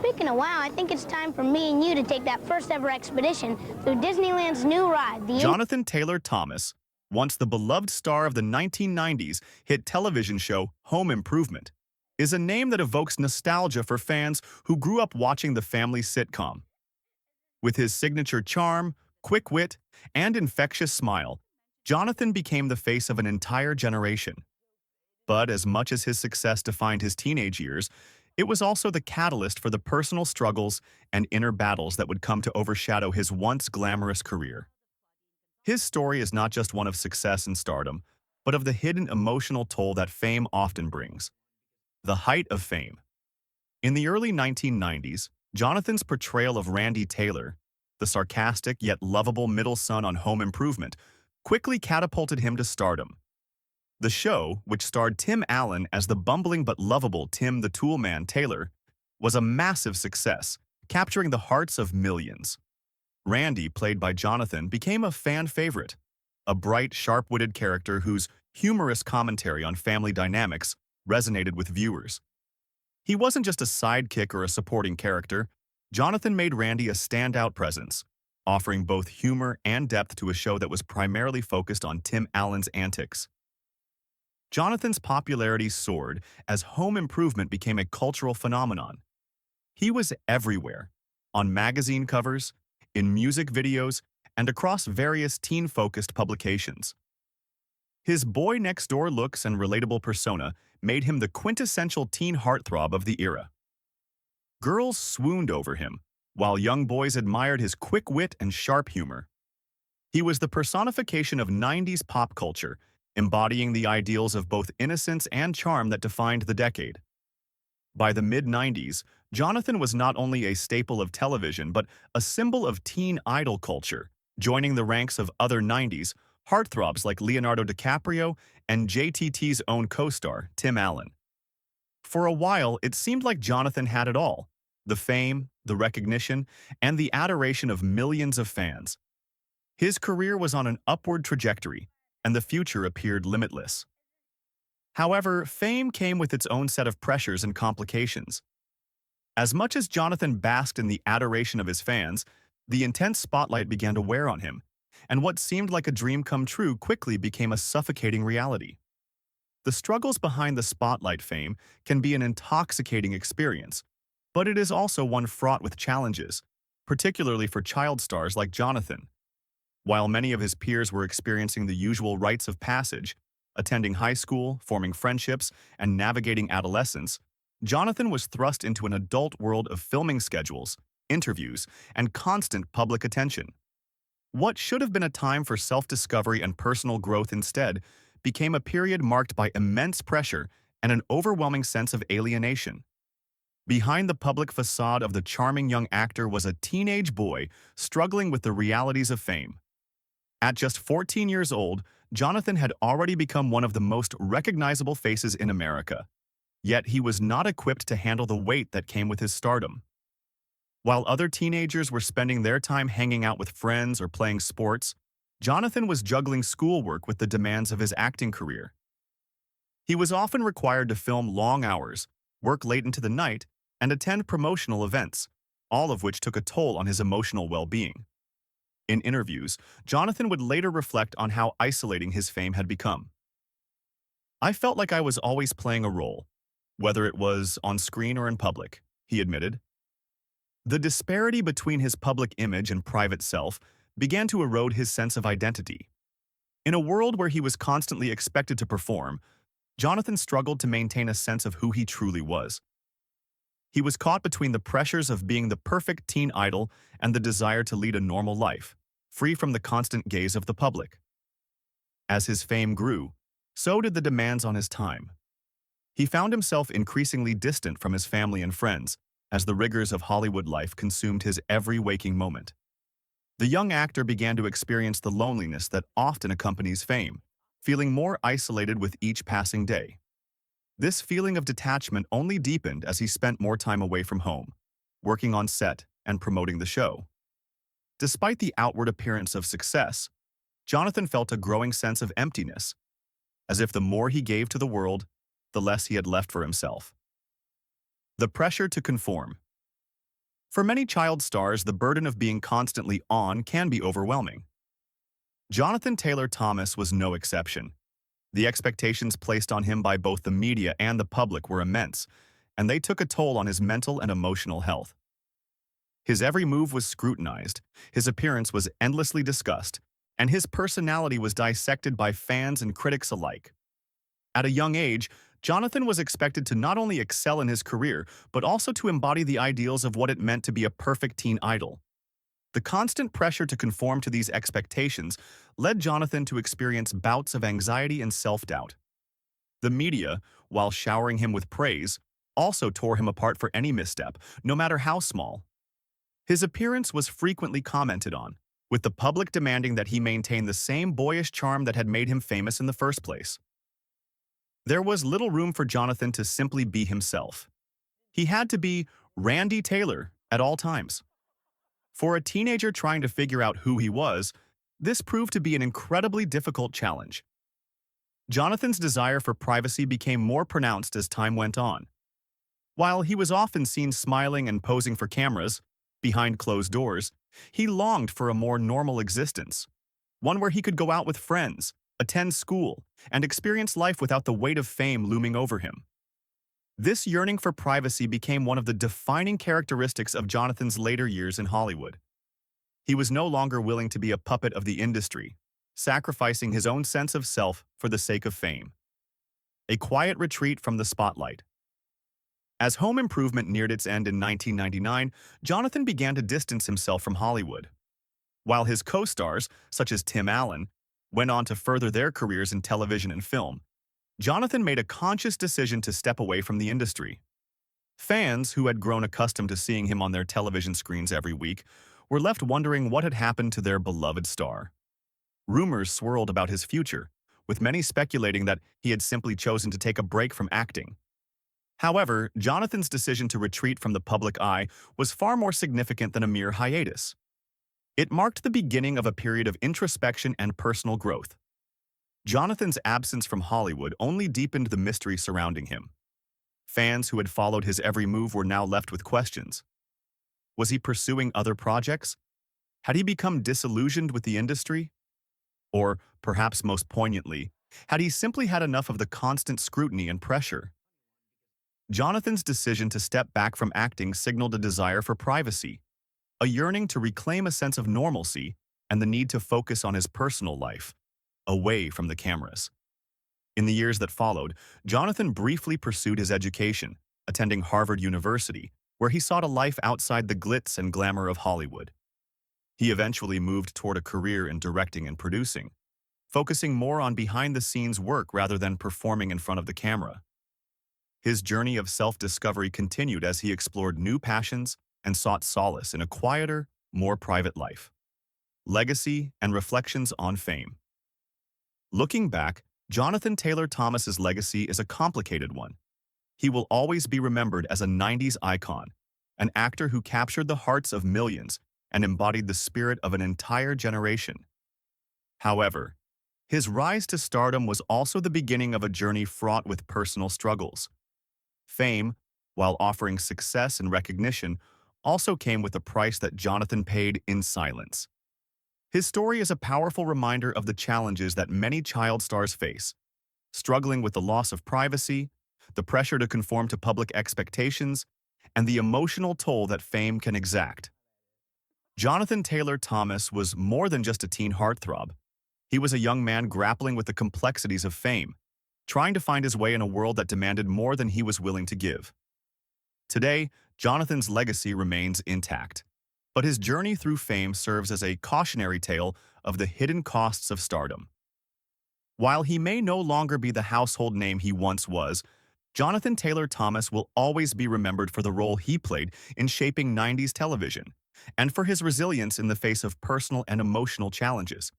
Speaking of wow, I think it's time for me and you to take that first ever expedition through Disneyland's new ride, the Jonathan Taylor Thomas, once the beloved star of the 1990s hit television show Home Improvement, is a name that evokes nostalgia for fans who grew up watching the family sitcom. With his signature charm, quick wit, and infectious smile, Jonathan became the face of an entire generation. But as much as his success defined his teenage years, it was also the catalyst for the personal struggles and inner battles that would come to overshadow his once glamorous career. His story is not just one of success and stardom, but of the hidden emotional toll that fame often brings. The height of fame. In the early 1990s, Jonathan's portrayal of Randy Taylor, the sarcastic yet lovable middle son on Home Improvement, quickly catapulted him to stardom. The show, which starred Tim Allen as the bumbling but lovable Tim the Toolman Taylor, was a massive success, capturing the hearts of millions. Randy, played by Jonathan, became a fan favorite, a bright, sharp-witted character whose humorous commentary on family dynamics resonated with viewers. He wasn't just a sidekick or a supporting character. Jonathan made Randy a standout presence, offering both humor and depth to a show that was primarily focused on Tim Allen's antics. Jonathan's popularity soared as Home Improvement became a cultural phenomenon. He was everywhere, on magazine covers, in music videos, and across various teen-focused publications. His boy-next-door looks and relatable persona made him the quintessential teen heartthrob of the era. Girls swooned over him, while young boys admired his quick wit and sharp humor. He was the personification of 90s pop culture, embodying the ideals of both innocence and charm that defined the decade. By the mid-90s, Jonathan was not only a staple of television but a symbol of teen idol culture, joining the ranks of other 90s heartthrobs like Leonardo DiCaprio and JTT's own co-star, Tim Allen. For a while, it seemed like Jonathan had it all: the fame, the recognition, and the adoration of millions of fans. His career was on an upward trajectory, and the future appeared limitless. However, fame came with its own set of pressures and complications. As much as Jonathan basked in the adoration of his fans, the intense spotlight began to wear on him, and what seemed like a dream come true quickly became a suffocating reality. The struggles behind the spotlight fame can be an intoxicating experience, but it is also one fraught with challenges, particularly for child stars like Jonathan. While many of his peers were experiencing the usual rites of passage, attending high school, forming friendships, and navigating adolescence, Jonathan was thrust into an adult world of filming schedules, interviews, and constant public attention. What should have been a time for self-discovery and personal growth instead became a period marked by immense pressure and an overwhelming sense of alienation. Behind the public facade of the charming young actor was a teenage boy struggling with the realities of fame. At just 14 years old, Jonathan had already become one of the most recognizable faces in America. Yet he was not equipped to handle the weight that came with his stardom. While other teenagers were spending their time hanging out with friends or playing sports, Jonathan was juggling schoolwork with the demands of his acting career. He was often required to film long hours, work late into the night, and attend promotional events, all of which took a toll on his emotional well-being. In interviews, Jonathan would later reflect on how isolating his fame had become. "I felt like I was always playing a role, whether it was on screen or in public," he admitted. The disparity between his public image and private self began to erode his sense of identity. In a world where he was constantly expected to perform, Jonathan struggled to maintain a sense of who he truly was. He was caught between the pressures of being the perfect teen idol and the desire to lead a normal life, free from the constant gaze of the public. As his fame grew, so did the demands on his time. He found himself increasingly distant from his family and friends, as the rigors of Hollywood life consumed his every waking moment. The young actor began to experience the loneliness that often accompanies fame, feeling more isolated with each passing day. This feeling of detachment only deepened as he spent more time away from home, working on set and promoting the show. Despite the outward appearance of success, Jonathan felt a growing sense of emptiness, as if the more he gave to the world, the less he had left for himself. The pressure to conform. For many child stars, the burden of being constantly on can be overwhelming. Jonathan Taylor Thomas was no exception. The expectations placed on him by both the media and the public were immense, and they took a toll on his mental and emotional health. His every move was scrutinized, his appearance was endlessly discussed, and his personality was dissected by fans and critics alike. At a young age, Jonathan was expected to not only excel in his career, but also to embody the ideals of what it meant to be a perfect teen idol. The constant pressure to conform to these expectations led Jonathan to experience bouts of anxiety and self-doubt. The media, while showering him with praise, also tore him apart for any misstep, no matter how small. His appearance was frequently commented on, with the public demanding that he maintain the same boyish charm that had made him famous in the first place. There was little room for Jonathan to simply be himself. He had to be Randy Taylor at all times. For a teenager trying to figure out who he was, this proved to be an incredibly difficult challenge. Jonathan's desire for privacy became more pronounced as time went on. While he was often seen smiling and posing for cameras, behind closed doors, he longed for a more normal existence, one where he could go out with friends, attend school, and experience life without the weight of fame looming over him. This yearning for privacy became one of the defining characteristics of Jonathan's later years in Hollywood. He was no longer willing to be a puppet of the industry, sacrificing his own sense of self for the sake of fame. A quiet retreat from the spotlight. As Home Improvement neared its end in 1999, Jonathan began to distance himself from Hollywood. While his co-stars, such as Tim Allen, went on to further their careers in television and film, Jonathan made a conscious decision to step away from the industry. Fans, who had grown accustomed to seeing him on their television screens every week, were left wondering what had happened to their beloved star. Rumors swirled about his future, with many speculating that he had simply chosen to take a break from acting. However, Jonathan's decision to retreat from the public eye was far more significant than a mere hiatus. It marked the beginning of a period of introspection and personal growth. Jonathan's absence from Hollywood only deepened the mystery surrounding him. Fans who had followed his every move were now left with questions. Was he pursuing other projects? Had he become disillusioned with the industry? Or, perhaps most poignantly, had he simply had enough of the constant scrutiny and pressure? Jonathan's decision to step back from acting signaled a desire for privacy, a yearning to reclaim a sense of normalcy, and the need to focus on his personal life, away from the cameras. In the years that followed, Jonathan briefly pursued his education, attending Harvard University, where he sought a life outside the glitz and glamour of Hollywood. He eventually moved toward a career in directing and producing, focusing more on behind-the-scenes work rather than performing in front of the camera. His journey of self-discovery continued as he explored new passions and sought solace in a quieter, more private life. Legacy and reflections on fame. Looking back, Jonathan Taylor Thomas's legacy is a complicated one. He will always be remembered as a 90s icon, an actor who captured the hearts of millions and embodied the spirit of an entire generation. However, his rise to stardom was also the beginning of a journey fraught with personal struggles. Fame, while offering success and recognition, also came with a price that Jonathan paid in silence. His story is a powerful reminder of the challenges that many child stars face, struggling with the loss of privacy, the pressure to conform to public expectations, and the emotional toll that fame can exact. Jonathan Taylor Thomas was more than just a teen heartthrob. He was a young man grappling with the complexities of fame, trying to find his way in a world that demanded more than he was willing to give. Today, Jonathan's legacy remains intact, but his journey through fame serves as a cautionary tale of the hidden costs of stardom. While he may no longer be the household name he once was, Jonathan Taylor Thomas will always be remembered for the role he played in shaping 90s television, and for his resilience in the face of personal and emotional challenges.